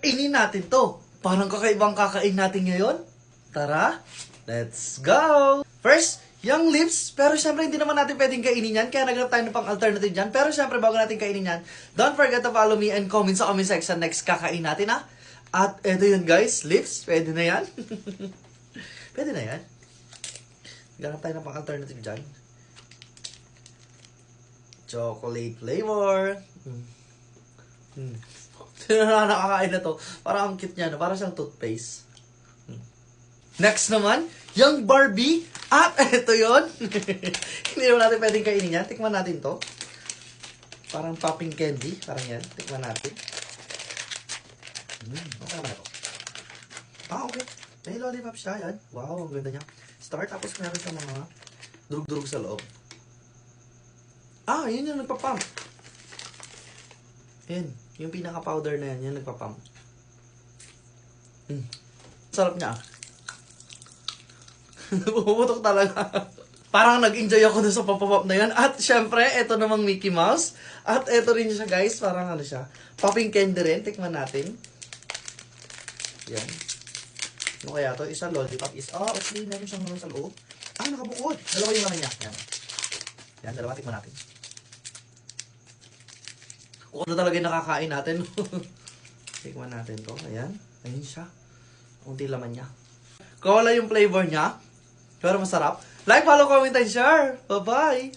Kainin natin to. Parang kakaibang kakain natin ngayon. Tara, let's go! First, yung lips. Pero syempre, hindi naman natin pwedeng kainin yan. Kaya naghanap tayo ng pang alternative dyan. Pero syempre, bago natin kainin yan, don't forget to follow me and comment sa comment section next kakain natin, ha? At eto yun, guys. Lips, pwede na yan. Pwede na yan. Naghanap tayo ng pang alternative dyan. Chocolate flavor. Sino na nakakain na to? Parang ang cute niya, no? Parang siyang toothpaste. Next naman, yung Barbie. At eto yun. Hindi naman natin pwedeng kainin yan. Tikman natin to. Parang popping candy. Parang yan. Tikman natin. Okay naman ito. Okay. May lollipop siya. Yan. Wow, ang ganda niya. Start. Tapos meron siya mga durug-durug sa loob. Yun yung nagpapump. Yan. Yung pinaka-powder na yan. Yung nagpapump. Sarap niya. Pumuputok talaga. Parang nag-enjoy ako dun sa pop-up na yan. At syempre, eto namang Mickey Mouse. At eto rin siya, guys. Parang ano siya. Popping candy rin. Tikman natin. Yan. Ano kaya to? Isa lollipop is... actually, meron siyang naman sa loob. Nakabukod. Dalawa yung naman niya. Yan. Yan, dalawa. Tikman natin. Kung ano talaga yung nakakain natin. Tikman natin to. Ayan. Ayan siya. Kunti laman niya. Kung wala yung flavor niya, pero masarap. Like, follow, comment, and share. Bye-bye!